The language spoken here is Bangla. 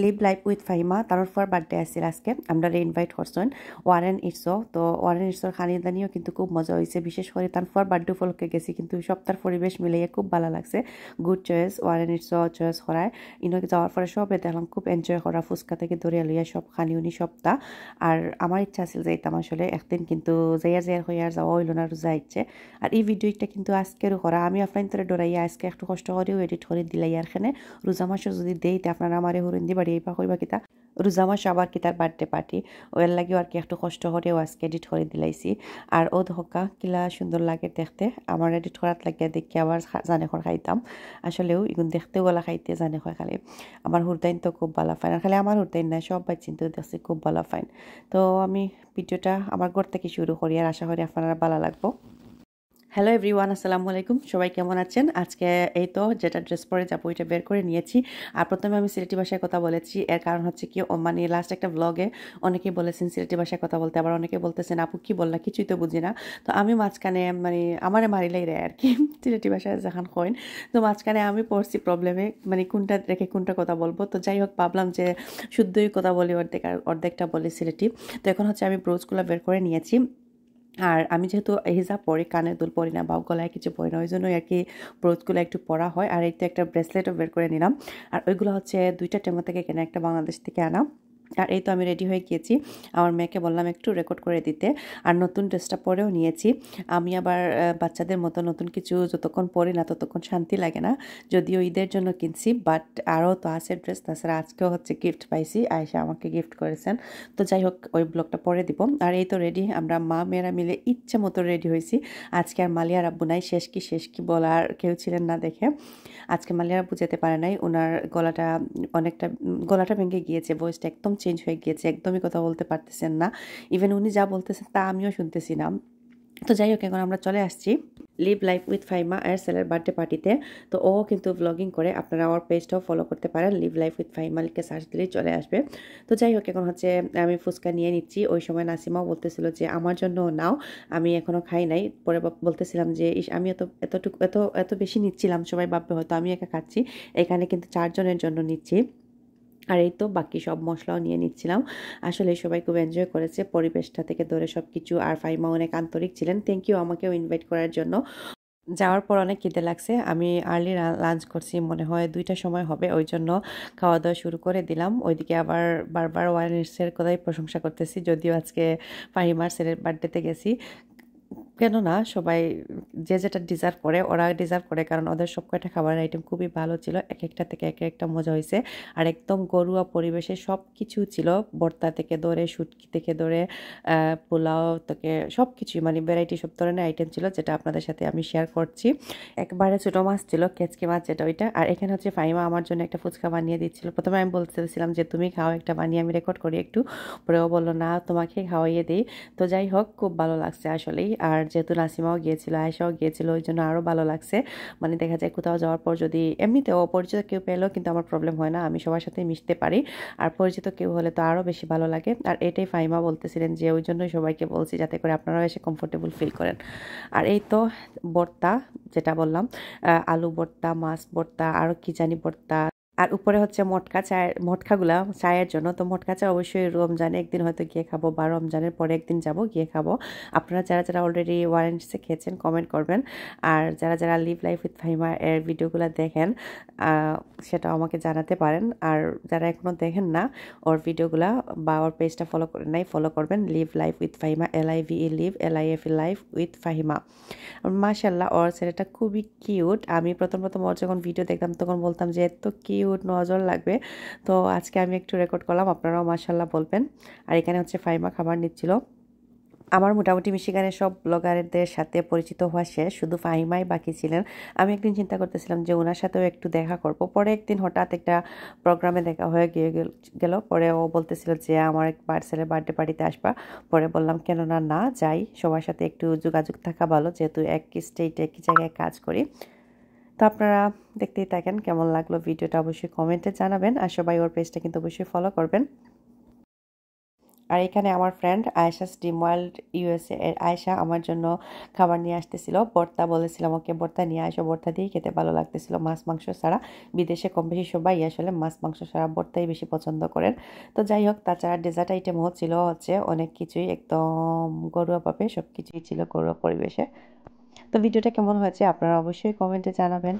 লিভ লাইফ উইথ ফাহিমা তারফর বার্থডে আসছিল আজকে আমরা ইনভাইট করছেন ওয়ারেন ইটসো তো ওয়ারেন ইটসোর খানিদানিও কিন্তু খুব মজা হয়েছে বিশেষ করে তারপর বার্থডে উপলক্ষে গেছি কিন্তু সপ্তাহের পরিবেশ মিলিয়ে খুব ভালো লাগছে গুড চয়েস ওয়ারেন ইটসো চয়েস করায় ইনকে যাওয়ার পরে সবে দেখলাম খুব এনজয় করা ফুচকা থেকে দরিয়া লইয়া সব খানি উনি সপ্তাহ আর আমার ইচ্ছা আছিল যাইতাম আসলে একদিন কিন্তু যাইয়া হইয়া আর যাওয়া হইল না রোজা ইচ্ছে আর এই ভিডিওটা কিন্তু আজকেরও করা আমি আপনার তোরে ডরাইয়া আজকে একটু কষ্ট করেও এডিট করে দিলাই আরখানে রোজা মাসও যদি দেইতে আপনারা আমারে হরুন দি বাড়ি এইবা কইবা কিতা রোজা মাস আবার কিতার বার্থডে পার্টি ওর লাগেও আর কি একটু কষ্ট করেও আজকে এডিট করে দিলাইছি আর ও ধোকা কিলা সুন্দর লাগে দেখতে আমার এডিট করার লাগিয়া দেখি আবার জানে খর খাইতাম আসলেও এগুন দেখতেও গলা খাইতে জানে হয় খালি আমার হুরতাইন তো খুব ভালো ফাইন আর খালি আমার হুরতাইন না সব চিন্তা দেখছি খুব ভালো ফাইন তো আমি ভিডিওটা আমার ঘর থেকে শুরু করি আর আশা করি আপনারা ভালো লাগবো হ্যালো এভরিওয়ান আসসালামু আলাইকুম সবাই কেমন আছেন আজকে এই তো যেটা ড্রেস পরে যাবো ওইটা বের করে নিয়েছি আর প্রথমে আমি সিলেটি ভাষায় কথা বলেছি এর কারণ হচ্ছে কি মানে লাস্ট একটা ব্লগে অনেকেই বলেছেন সিলেটি ভাষায় কথা বলতে আবার অনেকে বলতেছেন আপু কি বললা কিছুই তো বুঝি না তো আমি মাঝখানে মানে আমারে মারিলাই রে আর কি সিলেটি ভাষায় যখন কইন তো মাঝখানে আমি পড়ছি প্রবলেমে মানে কোনটা রেখে কোনটা কথা বলবো তো যাই হোক ভাবলাম যে শুদ্ধই কথা বলি অর্ধেক আর অর্ধেকটা বলি সিলেটি তো এখন হচ্ছে আমি ব্রোজগুলো বের করে নিয়েছি আর আমি যেহেতু হিজাব পরি কানের দুল পরি না বা গলায় কিছু পরি না ওই জন্যই আর কি ব্রোচগুলো একটু পরা হয় আর এই তো একটা ব্রেসলেটও বের করে নিলাম আর ওইগুলো হচ্ছে 2টা টেমো থেকে কেনা একটা বাংলাদেশ থেকে আনা আর এই তো আমি রেডি হয়ে গিয়েছি আমার মেয়েকে বললাম একটু রেকর্ড করে দিতে আর নতুন ড্রেসটা পরেও নিয়েছি আমি আবার বাচ্চাদের মতো নতুন কিছু যতক্ষণ পরি না ততক্ষণ শান্তি লাগে না যদিও ঈদের জন্য কিনছি বাট আরও তো আছে ড্রেস তাছাড়া আজকেও হচ্ছে গিফট পাইছি আয়েশা আমাকে গিফট করেছেন তো যাই হোক ওই ব্লগটা পরে দিব আর এই তো রেডি আমরা মা মেয়েরা মিলে ইচ্ছে মতো রেডি হয়েছি আজকে আর মালিয়ার আব্বু নাই শেষ কি বলার কেউ ছিলেন না দেখে আজকে মালিয়ার আব্বু যেতে পারে নাই ওনার গলাটা ভেঙে গিয়েছে ভয়েসটা একদম চেঞ্জ হয়ে গিয়েছে একদমই কথা বলতে পারতেছেন না ইভেন উনি যা বলতেছেন তা আমিও শুনতেছি না তো যাই হোক এখন আমরা চলে আসছি লিভ লাইফ উইথ ফাহিমা এর সেলের বার্থডে পার্টিতে তো ও কিন্তু ব্লগিং করে আপনারা ওর পেজটাও ফলো করতে পারেন লিভ লাইফ উইথ ফাহিমাকে সার্চ দিলেই চলে আসবে তো যাই হোক এখন হচ্ছে আমি ফুচকা নিয়ে নিচ্ছি ওই সময় নাসিমাও বলতেছিল যে আমার জন্য নাও আমি এখনও খাই নাই পরে বলতেছিলাম যে আমি এত বেশি নিচ্ছিলাম সবাই ভাববে হয়তো আমি একা খাচ্ছি এখানে কিন্তু 4 জনের জন্য নিচ্ছি আর এই তো বাকি সব মশলাও নিয়ে নিচ্ছিলাম আসলে সবাই খুব এনজয় করেছে পরিবেশটা থেকে ধরে সব কিছু আর ফাহিমা অনেক আন্তরিক ছিলেন থ্যাংক ইউ আমাকেও ইনভাইট করার জন্য যাওয়ার পর অনেক খিদে লাগছে আমি আর্লি লাঞ্চ করছি মনে হয় 2টার সময় হবে ওই জন্য খাওয়া দাওয়া শুরু করে দিলাম ওইদিকে আবার বারবার ওয়ারেন্সের কথাই প্রশংসা করতেছি যদিও আজকে ফাহিমার ছেলের বার্থডেতে গেছি কেননা সবাই যে যেটা ডিজার্ভ করে ওরা ডিজার্ভ করে কারণ ওদের সব কয়টা খাবারের আইটেম খুবই ভালো ছিল এক একটা থেকে এক একটা মজা হয়েছে আর একদম ঘরোয়া পরিবেশে সব কিছু ছিল ভর্তা থেকে ধরে শুটকি থেকে ধরে পোলাও থেকে সব কিছুই মানে ভ্যারাইটি সব ধরনের আইটেম ছিল যেটা আপনাদের সাথে আমি শেয়ার করছি একবারে ছোটো মাছ ছিল কেচকি মাছ যেটা ওইটা আর এখানে হচ্ছে ফাহিমা আমার জন্য একটা ফুচকা বানিয়ে দিচ্ছিল প্রথমে আমি বলতেছিলাম যে তুমি খাও একটা বানিয়ে আমি রেকর্ড করি একটু পরে ও বললো না তোমাকে খাওয়াইয়ে দিই তো যাই হোক খুব ভালো লাগছে আসলেই আর যেহেতু নাসিমাও গিয়েছিল আয়েশাও গিয়েছিল ওই জন্য আরও ভালো লাগছে মানে দেখা যায় কোথাও যাওয়ার পর যদি এমনিতে অপরিচিত কেউ পেলেও কিন্তু আমার প্রবলেম হয় না আমি সবার সাথে মিশতে পারি আর পরিচিত কেউ হলে তো আরও বেশি ভালো লাগে আর এটাই ফাহিমা বলতেছিলেন যে ওই জন্যই সবাইকে বলছি যাতে করে আপনারাও এসে কমফোর্টেবল ফিল করেন আর এই তো ভর্তা যেটা বললাম আলু ভর্তা মাছ ভর্তা আরও কি জানি ভর্তা আর উপরে হচ্ছে মটকাগুলা চায়ের জন্য তো মটকা চা অবশ্যই রমজানে একদিন হয়তো গিয়ে খাবো বা রমজানের পরে একদিন যাব গিয়ে খাবো আপনারা যারা অলরেডি ওয়ারেন্টিসে খেয়েছেন কমেন্ট করবেন আর যারা লিভ লাইফ উইথ ফাহিমা এর ভিডিওগুলো দেখেন সেটা আমাকে জানাতে পারেন আর যারা এখনও দেখেন না ওর ভিডিওগুলা বা ওর পেজটা ফলো করেন নাই ফলো করবেন live life with Fahima LIVE live LIF life with Fahima মাশাআল্লাহ ওর ছেলেটা খুবই কিউট আমি প্রথম ওর যখন ভিডিও দেখতাম তখন বলতাম যে এত কিউট নজর লাগবে তো আজকে আমি একটু রেকর্ড করলাম আপনারাও মাশাআল্লাহ বলবেন আর এখানে হচ্ছে ফাহিমা খাবার নিচ্ছিল আমার মোটামুটি মিশিগানের সব ব্লগারদের সাথে পরিচিত হওয়া শেষ শুধু ফাহিমাই বাকি ছিলেন আমি একদিন চিন্তা করতেছিলাম যে ওনার সাথেও একটু দেখা করব পরে একদিন হঠাৎ একটা প্রোগ্রামে দেখা হয়ে গেল পরে ও বলতেছিল যে আমার এক ছেলের বার্থডে পার্টিতে আসবা পরে বললাম কেন না যাই সবার সাথে একটু যোগাযোগ থাকা ভালো যেহেতু একই স্টেটে একই জায়গায় কাজ করি তো আপনারা দেখতেই থাকেন কেমন লাগলো ভিডিওটা অবশ্যই কমেন্টে জানাবেন আর সবাই ওর পেজটা কিন্তু অবশ্যই ফলো করবেন আর এখানে আমার friend Ayesha steam world USA এর আয়েশা আমার জন্য খাবার নিয়ে আসতেছিল। ভর্তা বলেছিলাম ওকে ভর্তা নিয়ে আসো, ভর্তা দিয়ে খেতে ভালো লাগতেছিল, মাছ মাংস ছাড়া। বিদেশে কম বেশি সবাই আসলে মাছ মাংস ছাড়া ভর্তাই বেশি পছন্দ করেন। তো যাই হোক, তাছাড়া ডেজার্ট আইটেমও ছিল হচ্ছে অনেক কিছুই, একদম ঘরোয়াভাবে সব কিছুই ছিল, ঘরোয়া পরিবেশে। তো ভিডিওটা কেমন হয়েছে আপনারা অবশ্যই কমেন্টে জানাবেন।